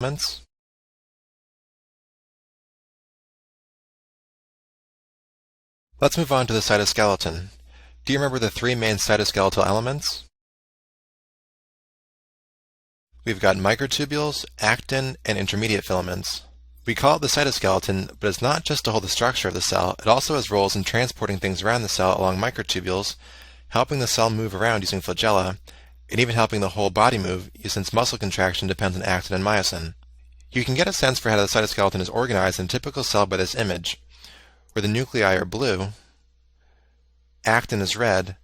elements? Let's move on to the cytoskeleton. Do you remember the three main cytoskeletal elements? We've got microtubules, actin, and intermediate filaments. We call it the cytoskeleton, but it's not just to hold the structure of the cell, it also has roles in transporting things around the cell along microtubules, helping the cell move around using flagella, and even helping the whole body move, since muscle contraction depends on actin and myosin. You can get a sense for how the cytoskeleton is organized in a typical cell by this image, where the nuclei are blue, actin is red,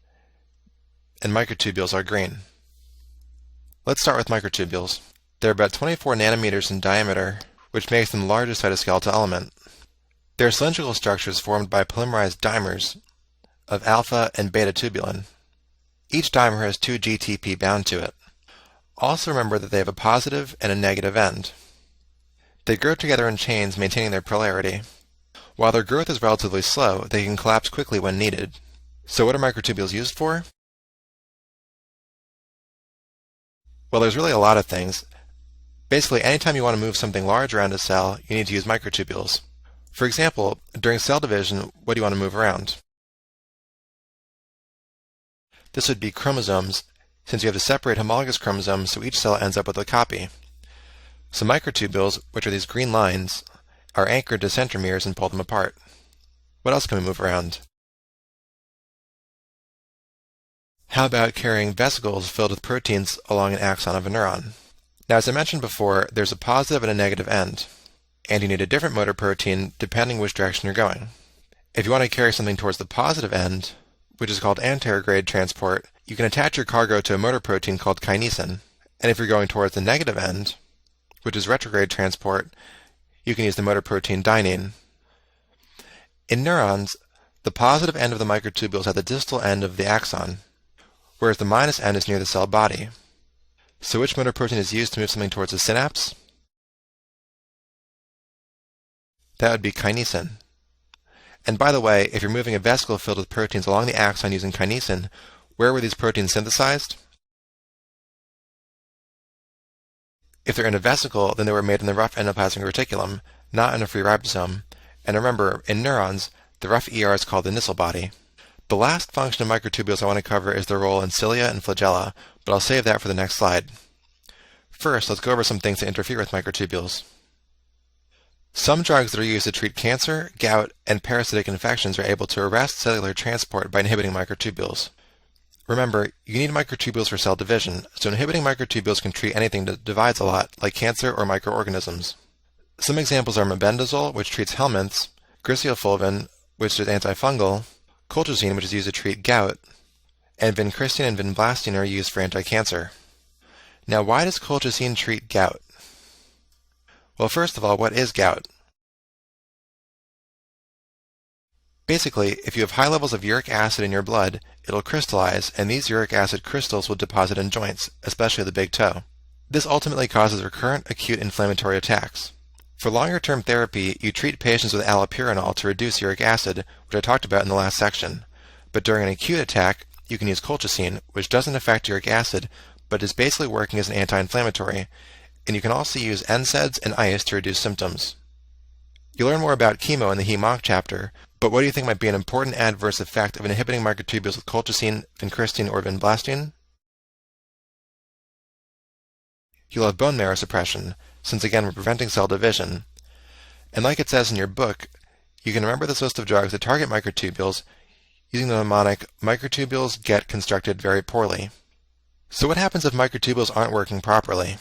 and microtubules are green. Let's start with microtubules. They're about 24 nanometers in diameter, which makes them the largest cytoskeletal element. They're cylindrical structures formed by polymerized dimers of alpha and beta tubulin. Each dimer has 2 GTP bound to it. Also remember that they have a positive and a negative end. They grow together in chains, maintaining their polarity. While their growth is relatively slow, they can collapse quickly when needed. So what are microtubules used for? Well, there's really a lot of things. Basically, anytime you want to move something large around a cell, you need to use microtubules. For example, during cell division, what do you want to move around? This would be chromosomes, since you have to separate homologous chromosomes so each cell ends up with a copy. So microtubules, which are these green lines, are anchored to centromeres and pull them apart. What else can we move around? How about carrying vesicles filled with proteins along an axon of a neuron? Now, as I mentioned before, there's a positive and a negative end, and you need a different motor protein depending which direction you're going. If you want to carry something towards the positive end, which is called anterograde transport, you can attach your cargo to a motor protein called kinesin. And if you're going towards the negative end, which is retrograde transport, you can use the motor protein dynein. In neurons, the positive end of the microtubules is at the distal end of the axon, whereas the minus end is near the cell body. So which motor protein is used to move something towards the synapse? That would be kinesin. And by the way, if you're moving a vesicle filled with proteins along the axon using kinesin, where were these proteins synthesized? If they're in a vesicle, then they were made in the rough endoplasmic reticulum, not in a free ribosome. And remember, in neurons, the rough ER is called the Nissl body. The last function of microtubules I want to cover is their role in cilia and flagella, but I'll save that for the next slide. First, let's go over some things that interfere with microtubules. Some drugs that are used to treat cancer, gout, and parasitic infections are able to arrest cellular transport by inhibiting microtubules. Remember, you need microtubules for cell division, so inhibiting microtubules can treat anything that divides a lot, like cancer or microorganisms. Some examples are mebendazole, which treats helminths, griseofulvin, which is antifungal, colchicine, which is used to treat gout, and vincristine and vinblastine are used for anti-cancer. Now, why does colchicine treat gout? Well, first of all, what is gout? Basically, if you have high levels of uric acid in your blood, it'll crystallize, and these uric acid crystals will deposit in joints, especially the big toe. This ultimately causes recurrent acute inflammatory attacks. For longer-term therapy, you treat patients with allopurinol to reduce uric acid, which I talked about in the last section. But during an acute attack, you can use colchicine, which doesn't affect uric acid, but is basically working as an anti-inflammatory, and you can also use NSAIDs and ice to reduce symptoms. You'll learn more about chemo in the hem-onc chapter, but what do you think might be an important adverse effect of inhibiting microtubules with colchicine, vincristine, or vinblastine? You'll have bone marrow suppression, since again we're preventing cell division. And like it says in your book, you can remember this list of drugs that target microtubules using the mnemonic, microtubules get constructed very poorly. So what happens if microtubules aren't working properly?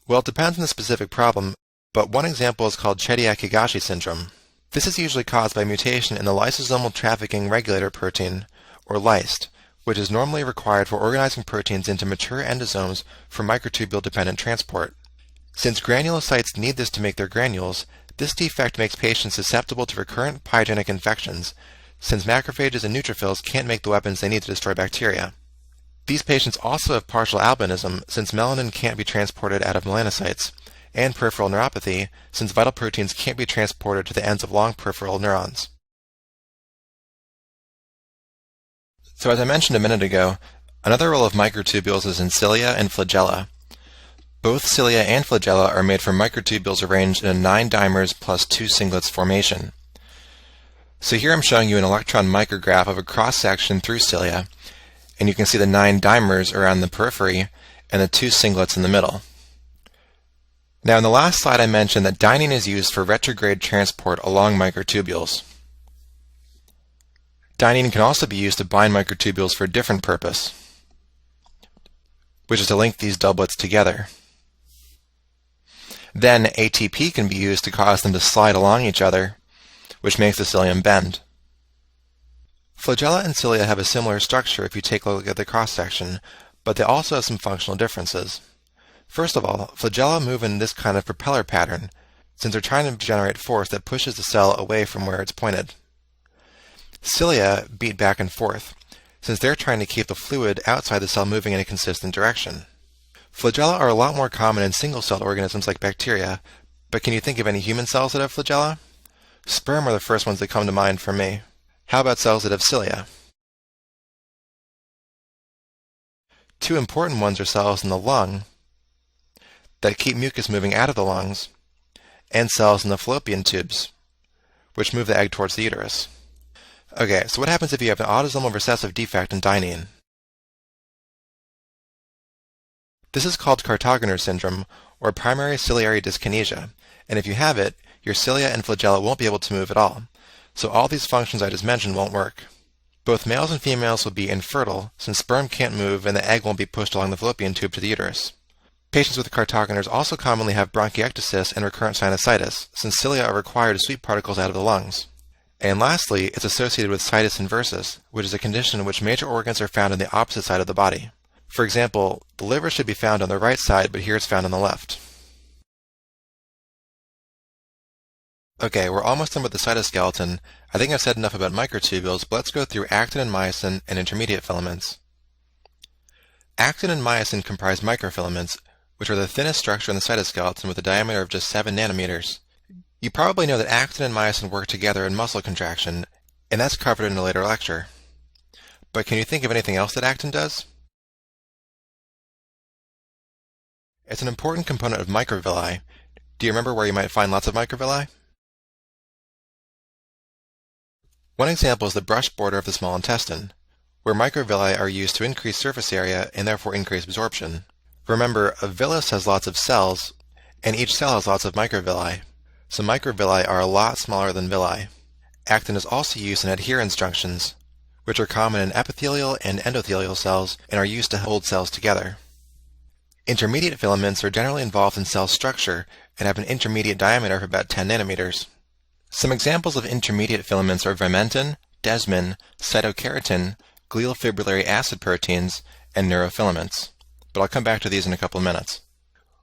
Well, it depends on the specific problem, but one example is called Chidiac-Higashi syndrome. This is usually caused by mutation in the lysosomal trafficking regulator protein, or LYST, which is normally required for organizing proteins into mature endosomes for microtubule-dependent transport. Since granulocytes need this to make their granules, this defect makes patients susceptible to recurrent pyogenic infections, since macrophages and neutrophils can't make the weapons they need to destroy bacteria. These patients also have partial albinism, since melanin can't be transported out of melanocytes, and peripheral neuropathy, since vital proteins can't be transported to the ends of long peripheral neurons. So as I mentioned a minute ago, another role of microtubules is in cilia and flagella. Both cilia and flagella are made from microtubules arranged in a 9 dimers plus 2 singlets formation. So here I'm showing you an electron micrograph of a cross-section through cilia, and you can see the 9 dimers around the periphery and the 2 singlets in the middle. Now in the last slide I mentioned that dynein is used for retrograde transport along microtubules. Dynein can also be used to bind microtubules for a different purpose, which is to link these doublets together. Then ATP can be used to cause them to slide along each other, which makes the cilium bend. Flagella and cilia have a similar structure if you take a look at the cross-section, but they also have some functional differences. First of all, flagella move in this kind of propeller pattern, since they're trying to generate force that pushes the cell away from where it's pointed. Cilia beat back and forth, since they're trying to keep the fluid outside the cell moving in a consistent direction. Flagella are a lot more common in single-celled organisms like bacteria, but can you think of any human cells that have flagella? Sperm are the first ones that come to mind for me. How about cells that have cilia? Two important ones are cells in the lung that keep mucus moving out of the lungs, and cells in the fallopian tubes, which move the egg towards the uterus. Okay, so what happens if you have an autosomal recessive defect in dynein? This is called Cartogner syndrome, or primary ciliary dyskinesia, and if you have it, your cilia and flagella won't be able to move at all, so all these functions I just mentioned won't work. Both males and females will be infertile, since sperm can't move and the egg won't be pushed along the fallopian tube to the uterus. Patients with Cartogeners also commonly have bronchiectasis and recurrent sinusitis, since cilia are required to sweep particles out of the lungs. And lastly, it's associated with situs inversus, which is a condition in which major organs are found on the opposite side of the body. For example, the liver should be found on the right side, but here it's found on the left. Okay, we're almost done with the cytoskeleton. I think I've said enough about microtubules, but let's go through actin and myosin and intermediate filaments. Actin and myosin comprise microfilaments, which are the thinnest structure in the cytoskeleton with a diameter of just 7 nanometers. You probably know that actin and myosin work together in muscle contraction, and that's covered in a later lecture. But can you think of anything else that actin does? It's an important component of microvilli. Do you remember where you might find lots of microvilli? One example is the brush border of the small intestine, where microvilli are used to increase surface area and therefore increase absorption. Remember, a villus has lots of cells, and each cell has lots of microvilli, so microvilli are a lot smaller than villi. Actin is also used in adherens junctions, which are common in epithelial and endothelial cells and are used to hold cells together. Intermediate filaments are generally involved in cell structure and have an intermediate diameter of about 10 nanometers. Some examples of intermediate filaments are vimentin, desmin, cytokeratin, glial fibrillary acid proteins, and neurofilaments. But I'll come back to these in a couple of minutes.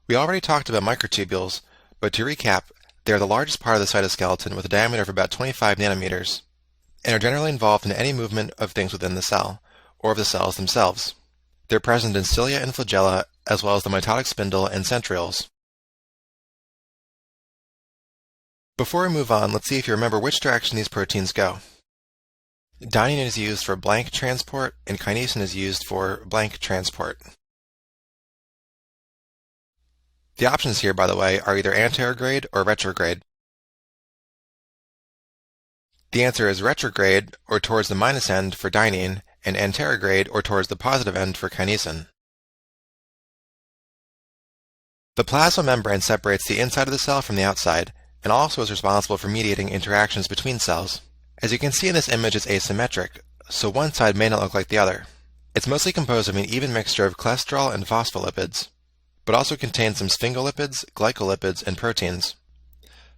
We already talked about microtubules, but to recap, they are the largest part of the cytoskeleton with a diameter of about 25 nanometers, and are generally involved in any movement of things within the cell, or of the cells themselves. They're present in cilia and flagella, as well as the mitotic spindle and centrioles. Before we move on, let's see if you remember which direction these proteins go. Dynein is used for blank transport, and kinesin is used for blank transport. The options here, by the way, are either anterograde or retrograde. The answer is retrograde, or towards the minus end, for dynein, and anterograde, or towards the positive end, for kinesin. The plasma membrane separates the inside of the cell from the outside, and also is responsible for mediating interactions between cells. As you can see in this image, it's asymmetric, so one side may not look like the other. It's mostly composed of an even mixture of cholesterol and phospholipids, but also contains some sphingolipids, glycolipids, and proteins.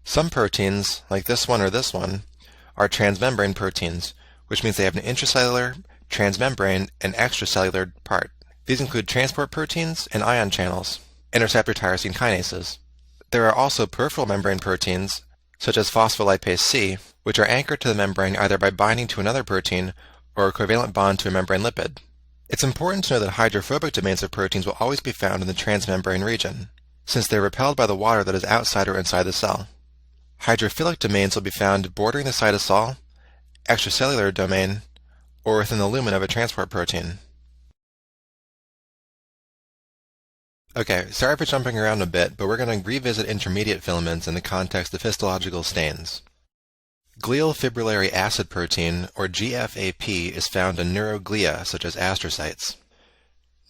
Some proteins, like this one or this one, are transmembrane proteins, which means they have an intracellular, transmembrane, and extracellular part. These include transport proteins and ion channels, and receptor tyrosine kinases. There are also peripheral membrane proteins, such as phospholipase C, which are anchored to the membrane either by binding to another protein or a covalent bond to a membrane lipid. It's important to know that hydrophobic domains of proteins will always be found in the transmembrane region, since they're repelled by the water that is outside or inside the cell. Hydrophilic domains will be found bordering the cytosol, extracellular domain, or within the lumen of a transport protein. Okay, sorry for jumping around a bit, but we're going to revisit intermediate filaments in the context of histological stains. Glial fibrillary acid protein, or GFAP, is found in neuroglia, such as astrocytes.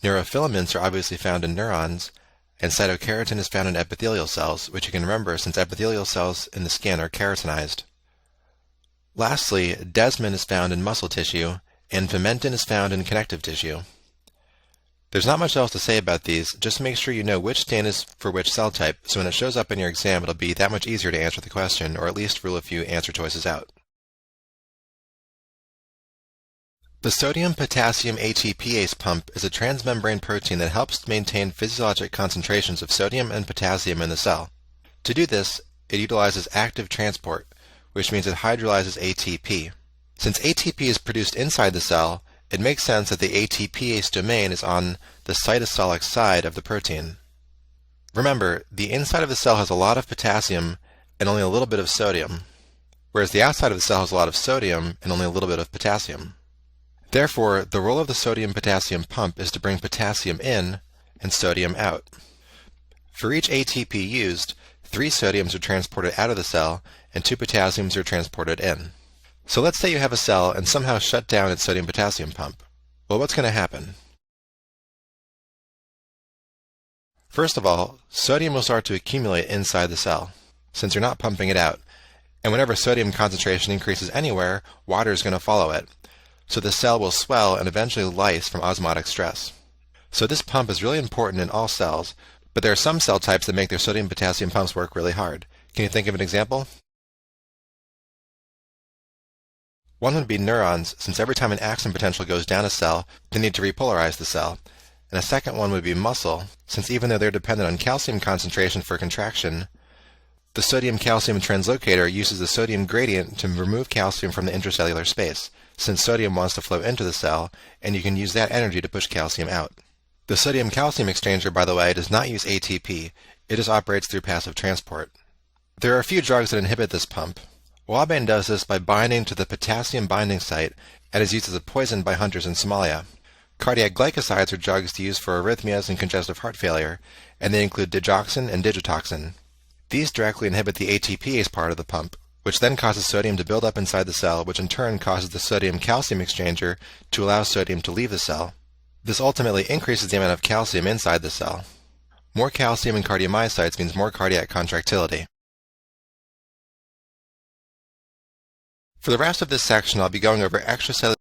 Neurofilaments are obviously found in neurons, and cytokeratin is found in epithelial cells, which you can remember since epithelial cells in the skin are keratinized. Lastly, desmin is found in muscle tissue, and vimentin is found in connective tissue. There's not much else to say about these, just make sure you know which stain is for which cell type, so when it shows up in your exam it'll be that much easier to answer the question, or at least rule a few answer choices out. The sodium-potassium ATPase pump is a transmembrane protein that helps maintain physiologic concentrations of sodium and potassium in the cell. To do this, it utilizes active transport, which means it hydrolyzes ATP. Since ATP is produced inside the cell, it makes sense that the ATPase domain is on the cytosolic side of the protein. Remember, the inside of the cell has a lot of potassium and only a little bit of sodium, whereas the outside of the cell has a lot of sodium and only a little bit of potassium. Therefore, the role of the sodium-potassium pump is to bring potassium in and sodium out. For each ATP used, 3 sodiums are transported out of the cell and 2 potassiums are transported in. So let's say you have a cell and somehow shut down its sodium-potassium pump. Well, what's going to happen? First of all, sodium will start to accumulate inside the cell, since you're not pumping it out. And whenever sodium concentration increases anywhere, water is going to follow it. So the cell will swell and eventually lyse from osmotic stress. So this pump is really important in all cells, but there are some cell types that make their sodium-potassium pumps work really hard. Can you think of an example? One would be neurons, since every time an action potential goes down a cell, they need to repolarize the cell. And a second one would be muscle, since even though they're dependent on calcium concentration for contraction, the sodium-calcium translocator uses the sodium gradient to remove calcium from the intracellular space, since sodium wants to flow into the cell, and you can use that energy to push calcium out. The sodium-calcium exchanger, by the way, does not use ATP. It just operates through passive transport. There are a few drugs that inhibit this pump. Wabane does this by binding to the potassium binding site and is used as a poison by hunters in Somalia. Cardiac glycosides are drugs to use for arrhythmias and congestive heart failure, and they include digoxin and digitoxin. These directly inhibit the ATPase part of the pump, which then causes sodium to build up inside the cell, which in turn causes the sodium-calcium exchanger to allow sodium to leave the cell. This ultimately increases the amount of calcium inside the cell. More calcium in cardiomyocytes means more cardiac contractility. For the rest of this section, I'll be going over extracellular